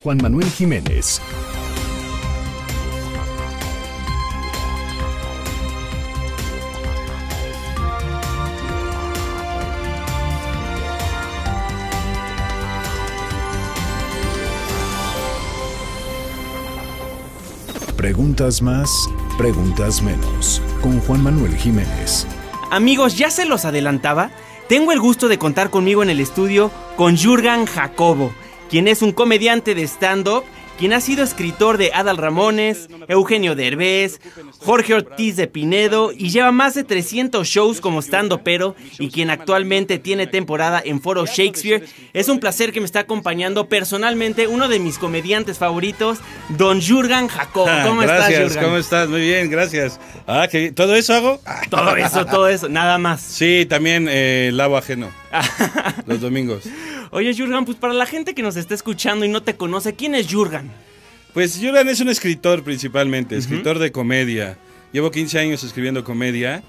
Juan Manuel Jiménez. Preguntas más, preguntas menos. Con Juan Manuel Jiménez. Amigos, ¿ya se los adelantaba? Tengo el gusto de contar conmigo en el estudio con Jürgen Jacobo, quien es un comediante de stand-up, quien ha sido escritor de Adal Ramones, Eugenio Derbez, Jorge Ortiz de Pinedo y lleva más de 300 shows como stand-upero y quien actualmente tiene temporada en Foro Shakespeare. Es un placer que me está acompañando personalmente uno de mis comediantes favoritos, don Jürgen Jacobo. ¿Cómo estás, Jürgen? ¿Cómo estás? Muy bien, gracias. ¿Todo eso hago? Todo eso, nada más. Sí, también lavo ajeno los domingos. Oye, Jürgen, pues para la gente que nos está escuchando y no te conoce, ¿quién es Jürgen? Pues Jürgen es un escritor principalmente, escritor de comedia. Llevo 15 años escribiendo comedia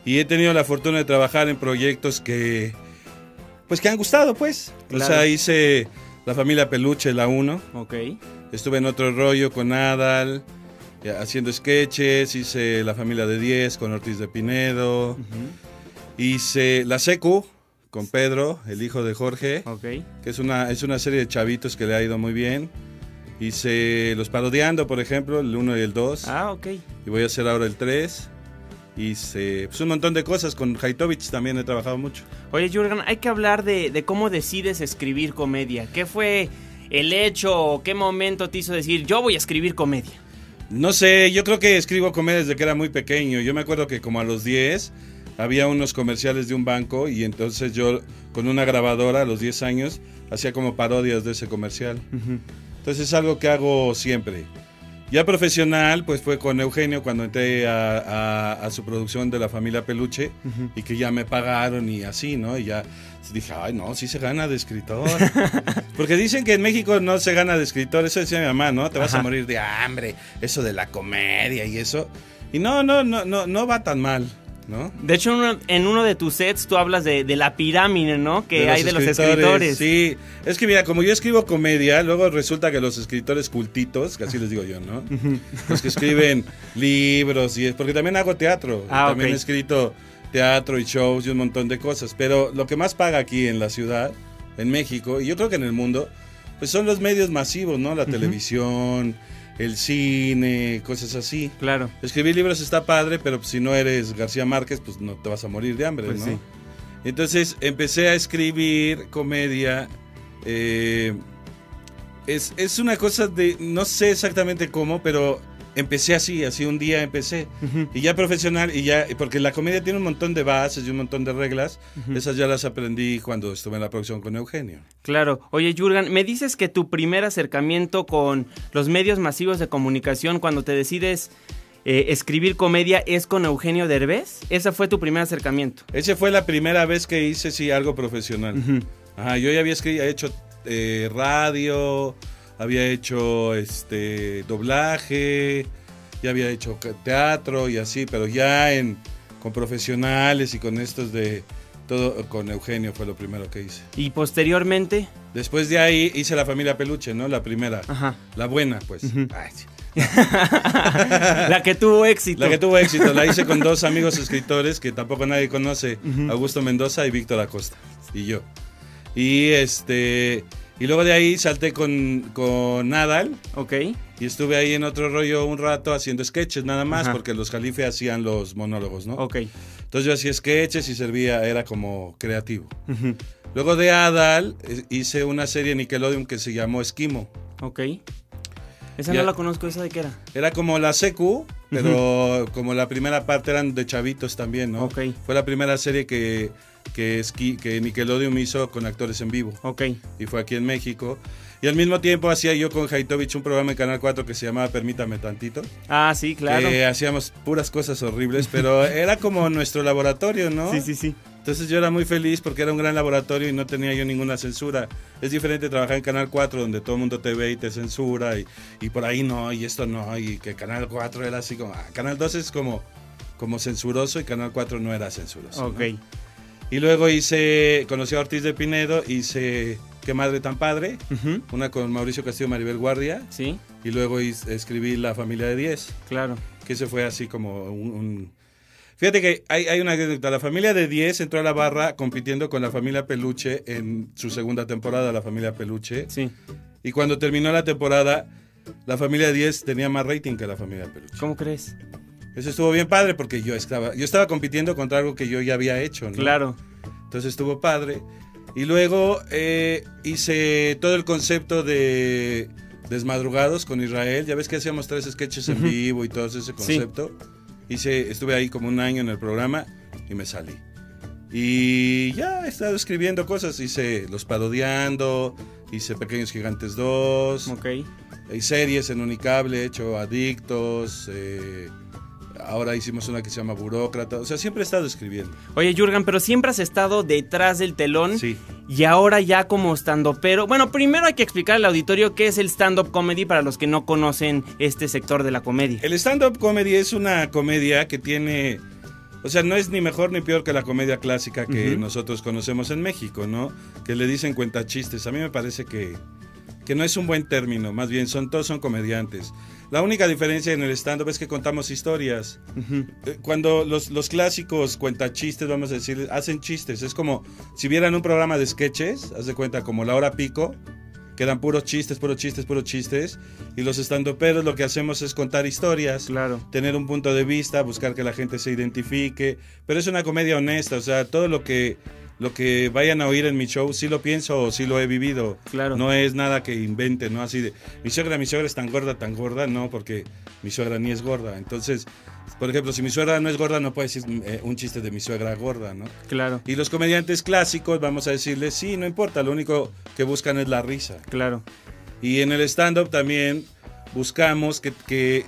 y he tenido la fortuna de trabajar en proyectos que han gustado, pues. Claro. O sea, hice La Familia Peluche, la 1. Ok. Estuve en Otro Rollo con Adal, haciendo sketches. Hice La Familia de 10 con Ortiz de Pinedo. Hice La Secu con Pedro, el hijo de Jorge, que es una serie de chavitos que le ha ido muy bien. Hice Los Parodiando, por ejemplo, el 1 y el 2. Y voy a hacer ahora el 3. Hice un montón de cosas, con Haitovich también he trabajado mucho. Oye, Jürgen, hay que hablar de cómo decides escribir comedia. ¿Qué fue el hecho o qué momento te hizo decir, yo voy a escribir comedia? No sé, yo creo que escribo comedia desde que era muy pequeño. Yo me acuerdo que como a los 10... había unos comerciales de un banco y entonces yo con una grabadora a los 10 años hacía como parodias de ese comercial. Entonces es algo que hago siempre. Ya profesional, pues fue con Eugenio cuando entré a su producción de La Familia Peluche y que ya me pagaron y así, ¿no? Y ya dije, ay, no, sí se gana de escritor. Porque dicen que en México no se gana de escritor, eso decía mi mamá, ¿no? Te vas a morir de hambre, eso de la comedia y eso. Y no va tan mal, ¿no? De hecho, en uno de tus sets tú hablas de la pirámide, ¿no? Que hay de los escritores. Sí, es que mira, como yo escribo comedia, luego resulta que los escritores cultitos, que así les digo yo, ¿no? Los que escriben libros y porque también hago teatro. También he escrito teatro y shows y un montón de cosas. Pero lo que más paga aquí en la ciudad, en México, y yo creo que en el mundo, pues son los medios masivos, ¿no? La televisión, el cine, cosas así. Claro. Escribir libros está padre, pero pues, si no eres García Márquez, pues no te vas a morir de hambre, pues ¿no? Sí. Entonces empecé a escribir comedia. Es una cosa de, no sé exactamente cómo, pero empecé así un día empecé. Y ya profesional, porque la comedia tiene un montón de bases y un montón de reglas. Esas ya las aprendí cuando estuve en la producción con Eugenio. Claro. Oye, Jürgen, me dices que tu primer acercamiento con los medios masivos de comunicación, cuando te decides escribir comedia, es con Eugenio Derbez. ¿Ese fue tu primer acercamiento? Esa fue la primera vez que hice, algo profesional. Yo ya había hecho radio, había hecho doblaje, ya había hecho teatro y así, pero ya con profesionales y con estos de todo, con Eugenio fue lo primero que hice. ¿Y posteriormente? Después de ahí hice La Familia Peluche, ¿no? La primera. La buena, pues. Ay, sí. La que tuvo éxito. La hice con dos amigos escritores que tampoco nadie conoce, Augusto Mendoza y Víctor Acosta, y yo. Y luego de ahí salté con Adal. Y estuve ahí en Otro Rollo un rato haciendo sketches nada más, porque los Jalife hacían los monólogos, ¿no? Entonces yo hacía sketches y era como creativo. Luego de Adal hice una serie en Nickelodeon que se llamó Esquimo. Esa no la conozco, ¿esa de qué era? Era como la Secu, pero como la primera parte eran de chavitos también, ¿no? Fue la primera serie que Nickelodeon hizo con actores en vivo. Y fue aquí en México. Y al mismo tiempo hacía yo con Haitovich un programa en Canal 4 que se llamaba Permítame Tantito. Ah, sí, claro. Hacíamos puras cosas horribles, pero era como nuestro laboratorio, ¿no? Sí. Entonces yo era muy feliz porque era un gran laboratorio y no tenía yo ninguna censura. Es diferente trabajar en Canal 4 donde todo el mundo te ve y te censura y por ahí no, y esto no, y que Canal 4 era así como... Canal 2 es como censuroso y Canal 4 no era censuroso. ¿No? Y luego conocí a Ortiz de Pinedo, hice Qué madre tan padre, Ujú. una con Mauricio Castillo Maribel Guardia, Sí, y luego escribí La familia de 10, claro. que ese fue así como Fíjate que hay una anécdota. La familia de 10 entró a la barra compitiendo con la familia Peluche en su segunda temporada, La familia Peluche. Sí. Y cuando terminó la temporada, la familia de 10 tenía más rating que la familia Peluche. ¿Cómo crees? Eso estuvo bien padre porque yo estaba compitiendo contra algo que yo ya había hecho, ¿no? Claro. Entonces estuvo padre. Y luego hice todo el concepto de Desmadrugados con Israel. Ya ves que hacíamos 3 sketches en vivo y todo ese concepto. Estuve ahí como un año en el programa y me salí. Y ya he estado escribiendo cosas. Hice Los Parodiando, hice Pequeños Gigantes 2. Ok. Hay series en Unicable, he hecho Adictos. Ahora hicimos una que se llama Burócrata. O sea, siempre he estado escribiendo. Oye, Jürgen, pero siempre has estado detrás del telón. Sí. Y ahora ya como stand-upero. Bueno, primero hay que explicar al auditorio qué es el stand-up comedy para los que no conocen este sector de la comedia. El stand-up comedy es una comedia que tiene... O sea, no es ni mejor ni peor que la comedia clásica que nosotros conocemos en México, ¿no? Que le dicen cuentachistes. A mí me parece que no es un buen término. Más bien, todos son comediantes. La única diferencia en el stand-up es que contamos historias. Cuando los clásicos cuentachistes, vamos a decir, hacen chistes. Es como si vieran un programa de sketches, haz de cuenta, como La Hora Pico, que eran puros chistes. Y los stand-uperos lo que hacemos es contar historias. Claro. Tener un punto de vista, buscar que la gente se identifique. Pero es una comedia honesta, o sea, todo lo que vayan a oír en mi show, sí lo pienso o sí lo he vivido. Claro. No es nada que invente, ¿no? Así de, mi suegra es tan gorda, no, porque mi suegra ni es gorda. Entonces, por ejemplo, si mi suegra no es gorda, no puede decir un chiste de mi suegra gorda, ¿no? Claro. Y los comediantes clásicos, vamos a decirles, sí, no importa, lo único que buscan es la risa. Claro. Y en el stand-up también buscamos que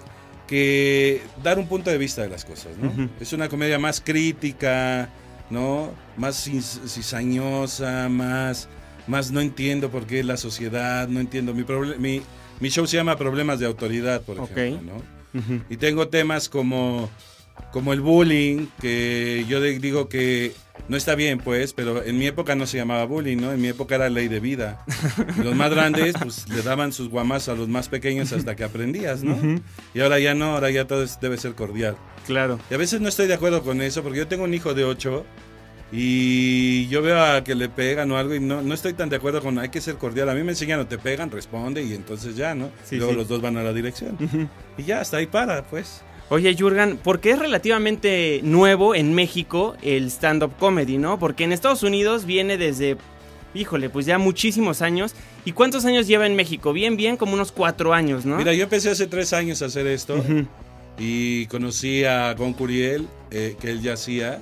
dar un punto de vista de las cosas, ¿no? Es una comedia más crítica, ¿no? Más cizañosa, más no entiendo por qué la sociedad, no entiendo. Mi show se llama Problemas de Autoridad, por ejemplo, ¿no? Y tengo temas como el bullying, que yo digo que no está bien, pues, pero en mi época no se llamaba bullying, ¿no? En mi época era ley de vida. Y los más grandes, pues, le daban sus guamazos a los más pequeños hasta que aprendías, ¿no? Y ahora ya no, ahora ya todo debe ser cordial. Claro. Y a veces no estoy de acuerdo con eso, porque yo tengo un hijo de 8 y yo veo a que le pegan o algo y no estoy tan de acuerdo con hay que ser cordial. A mí me enseñan, no te pegan, responde y entonces ya, ¿no? Sí, y luego sí. los dos van a la dirección. Y ya, hasta ahí para, pues. Oye, Jürgen, porque es relativamente nuevo en México el stand-up comedy, ¿no? Porque en Estados Unidos viene desde, híjole, pues ya muchísimos años. ¿Y cuántos años lleva en México? Bien, como unos 4 años, ¿no? Mira, yo empecé hace 3 años a hacer esto y conocí a Gon Curiel, que él ya hacía,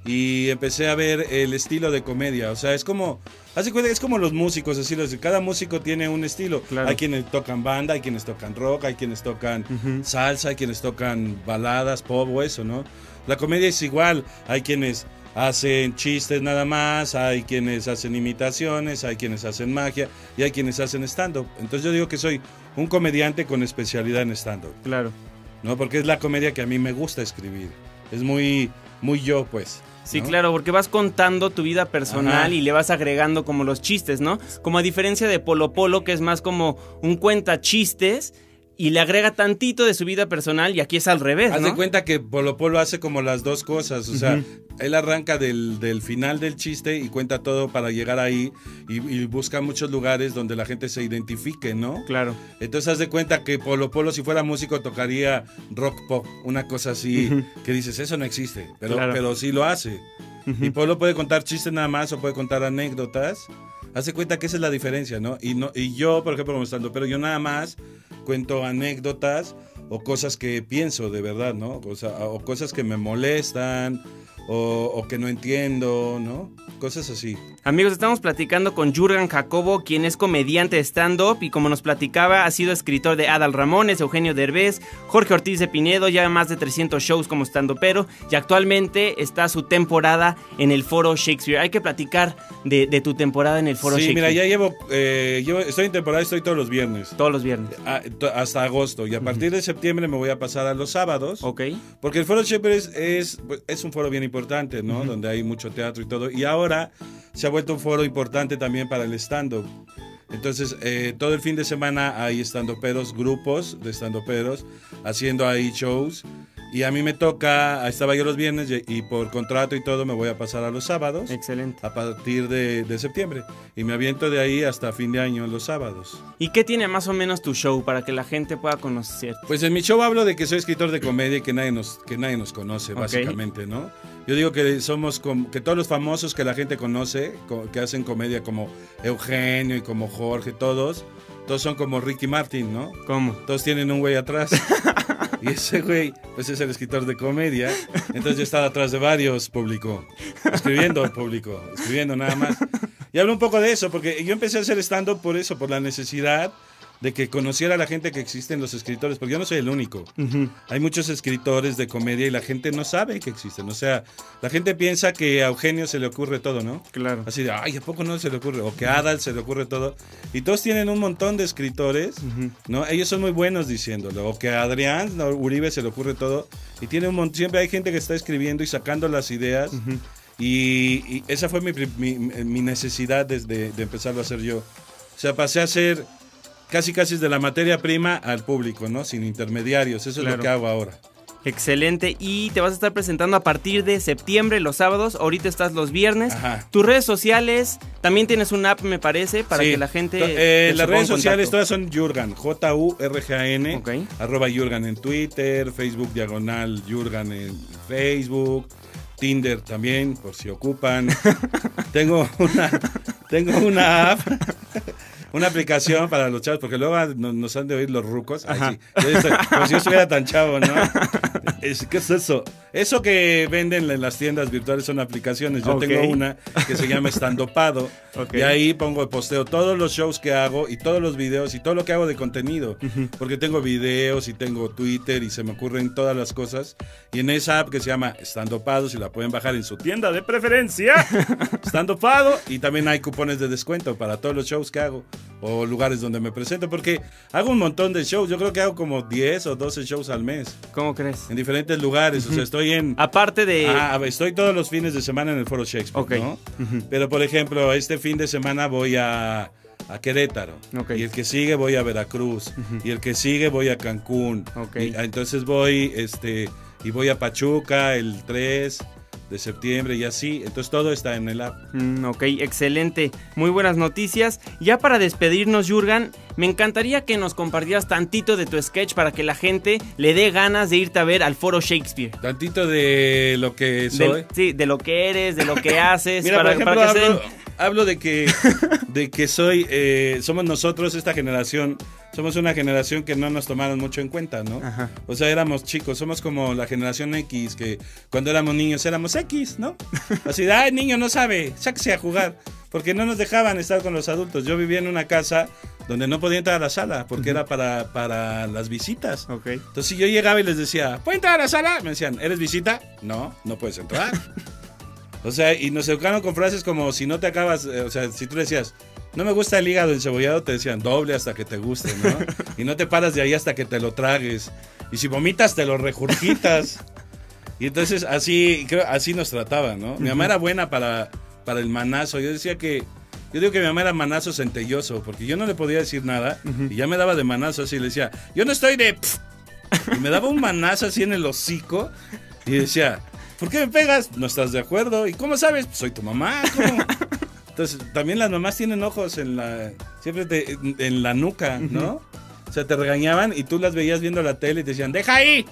y empecé a ver el estilo de comedia. O sea, es como, hace cuenta, es como los músicos, así, cada músico tiene un estilo. Claro. Hay quienes tocan banda, hay quienes tocan rock, hay quienes tocan salsa, hay quienes tocan baladas, pop o eso, ¿no? La comedia es igual, hay quienes hacen chistes nada más, hay quienes hacen imitaciones, hay quienes hacen magia y hay quienes hacen stand-up. Entonces yo digo que soy un comediante con especialidad en stand-up, Claro. ¿no? Porque es la comedia que a mí me gusta escribir. Es muy yo, pues. Sí, ¿no? claro, porque vas contando tu vida personal Ajá. y le vas agregando como los chistes, ¿no? Como a diferencia de Polo Polo, que es más como un cuenta chistes y le agrega tantito de su vida personal y aquí es al revés, Haz ¿no? de cuenta que Polo Polo hace como las dos cosas, o sea, él arranca del final del chiste y cuenta todo para llegar ahí y busca muchos lugares donde la gente se identifique, ¿no? Claro. Entonces haz de cuenta que Polo Polo, si fuera músico, tocaría rock pop, una cosa así, que dices, eso no existe, pero sí lo hace. Y Polo puede contar chistes nada más o puede contar anécdotas. Haz de cuenta que esa es la diferencia, ¿no? Y yo, por ejemplo, como estando, pero yo nada más cuento anécdotas o cosas que pienso de verdad, ¿no? O cosas que me molestan o que no entiendo, ¿no? Cosas así. Amigos, estamos platicando con Jürgen Jacobo, quien es comediante de stand-up y como nos platicaba, ha sido escritor de Adal Ramones, Eugenio Derbez, Jorge Ortiz de Pinedo, lleva más de 300 shows como stand-upero y actualmente está su temporada en el Foro Shakespeare. Hay que platicar de tu temporada en el Foro Shakespeare. Sí, mira, ya estoy en temporada, estoy todos los viernes. Todos los viernes. Hasta agosto. Y a partir de septiembre me voy a pasar a los sábados. Ok. Porque el Foro Shakespeare es un foro bien importante importante, ¿no? Donde hay mucho teatro y todo. Y ahora se ha vuelto un foro importante también para el stand-up. Entonces, todo el fin de semana hay stand-uperos, grupos de stand-uperos, haciendo ahí shows. Y a mí me toca, estaba yo los viernes y por contrato y todo me voy a pasar a los sábados. Excelente. A partir de septiembre. Y me aviento de ahí hasta fin de año los sábados. ¿Y qué tiene más o menos tu show para que la gente pueda conocerte? Pues en mi show hablo de que soy escritor de comedia y que nadie nos conoce, básicamente, ¿no? Yo digo que somos que todos los famosos que la gente conoce, que hacen comedia como Eugenio y como Jorge, todos son como Ricky Martin, ¿no? ¿Cómo? Todos tienen un güey atrás. Y ese güey, pues es el escritor de comedia. Entonces yo estaba atrás de varios escribiendo nada más. Y hablo un poco de eso, porque yo empecé a hacer stand-up por eso, por la necesidad de que conociera a la gente que existen los escritores, porque yo no soy el único. Hay muchos escritores de comedia y la gente no sabe que existen. O sea, la gente piensa que a Eugenio se le ocurre todo, ¿no? Claro. Así de, ay, ¿a poco no se le ocurre? O que a Adal se le ocurre todo. Y todos tienen un montón de escritores, ¿no? Ellos son muy buenos diciéndolo. O que a Adrián Uribe se le ocurre todo. Y tiene un montón, siempre hay gente que está escribiendo y sacando las ideas. Y esa fue mi necesidad de empezarlo a hacer yo. O sea, pasé a ser casi de la materia prima al público, ¿no? Sin intermediarios. Eso es lo que hago ahora. Excelente. Y te vas a estar presentando a partir de septiembre, los sábados. Ahorita estás los viernes. Ajá. Tus redes sociales, también tienes una app, me parece, para que la gente... las redes sociales todas son Jurgan, Jurgan, okay. @Jurgan en Twitter, Facebook /Jurgan en Facebook, Tinder también, por si ocupan. Tengo una app. Una aplicación para los chavos, porque luego nos han de oír los rucos. Ay, sí. Como si yo estuviera tan chavo, ¿no? ¿Qué es eso? Eso que venden en las tiendas virtuales son aplicaciones. Yo tengo una que se llama Estandopado. Y ahí posteo todos los shows que hago y todos los videos y todo lo que hago de contenido. Porque tengo videos y tengo Twitter y se me ocurren todas las cosas. Y en esa app que se llama Estandopado, si la pueden bajar en su tienda de preferencia, Estandopado, y también hay cupones de descuento para todos los shows que hago o lugares donde me presento, porque hago un montón de shows. Yo creo que hago como 10 o 12 shows al mes. ¿Cómo crees? En diferentes lugares. O sea, estoy en... Aparte de... estoy todos los fines de semana en el Foro Shakespeare, ¿no? Pero, por ejemplo, este fin de semana voy a Querétaro. Y el que sigue voy a Veracruz. Y el que sigue voy a Cancún. Y, entonces voy a Pachuca el 3 de septiembre y así. Entonces todo está en el app. Ok, excelente. Muy buenas noticias. Ya para despedirnos, Jurgan, me encantaría que nos compartieras tantito de tu sketch para que la gente le dé ganas de irte a ver al Foro Shakespeare. Tantito de lo que soy. De lo que eres, de lo que haces. Mira, por ejemplo, hablo de que somos nosotros, esta generación. Somos una generación que no nos tomaron mucho en cuenta, ¿no? Ajá. O sea, éramos chicos, somos como la generación X, que cuando éramos niños éramos X, ¿no? Así de, ay, niño no sabe, sáquese a jugar. Porque no nos dejaban estar con los adultos. Yo vivía en una casa donde no podía entrar a la sala, porque era para las visitas. Entonces, si yo llegaba y les decía, ¿puedo entrar a la sala? Me decían, ¿eres visita? No, no puedes entrar. O sea, y nos educaron con frases como, si no te acabas, o sea, si tú le decías, no me gusta el hígado encebollado, te decían doble hasta que te guste, ¿no? Y no te paras de ahí hasta que te lo tragues. Y si vomitas, te lo regurgitas. Y entonces así nos trataban, ¿no? Mi mamá era buena para el manazo. Yo digo que mi mamá era manazo centelloso, porque yo no le podía decir nada. Y ya me daba de manazo así, le decía, yo no estoy de... Y me daba un manazo así en el hocico. Y decía, ¿por qué me pegas? ¿No estás de acuerdo? ¿Y cómo sabes? Soy tu mamá, ¿cómo? Entonces, también las mamás tienen ojos en la nuca, ¿no? O sea, te regañaban y tú las veías viendo la tele y te decían, ¡deja ahí!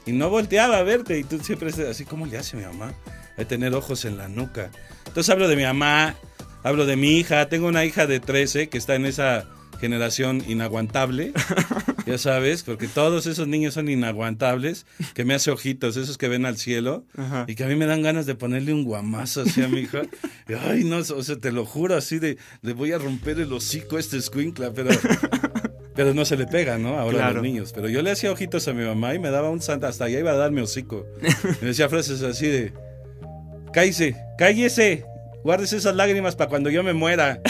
Y no volteaba a verte. Y tú siempre así, ¿cómo le hace mi mamá? De tener ojos en la nuca. Entonces hablo de mi mamá, hablo de mi hija. Tengo una hija de 13 que está en esa generación inaguantable. Ya sabes, porque todos esos niños son inaguantables, que me hace ojitos, esos que ven al cielo. Ajá. Y que a mí me dan ganas de ponerle un guamazo así a mi hija. Ay, no, o sea, te lo juro, así le voy a romper el hocico a este escuincla, pero no se le pega, ¿no? Ahora a los niños. Pero yo le hacía ojitos a mi mamá y me daba un santa, hasta allá iba a darme hocico. Me decía frases así de, cállese, guárdese esas lágrimas para cuando yo me muera.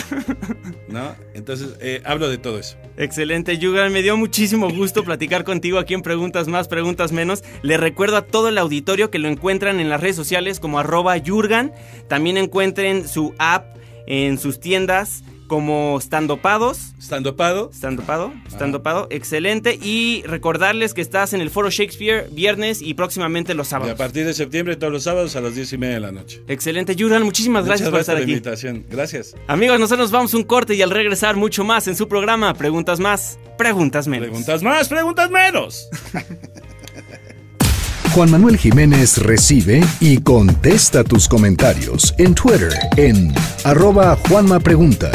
¿no? Entonces, hablo de todo eso. Excelente, Jurgen, me dio muchísimo gusto platicar contigo aquí en Preguntas Más, Preguntas Menos. Le recuerdo a todo el auditorio que lo encuentran en las redes sociales como @Jurgen. También encuentren su app en sus tiendas como Standopados. ¿Standopado? Standopado, excelente. Y recordarles que estás en el Foro Shakespeare viernes y próximamente los sábados. Y a partir de septiembre, todos los sábados a las 10:30 de la noche. Excelente, Jurgen, muchísimas gracias por estar aquí. Muchas gracias por la invitación. Gracias. Amigos, nosotros vamos un corte y al regresar mucho más en su programa Preguntas Más, Preguntas Menos. Preguntas más, preguntas menos. Juan Manuel Jiménez recibe y contesta tus comentarios en Twitter en @JuanmaPregunta.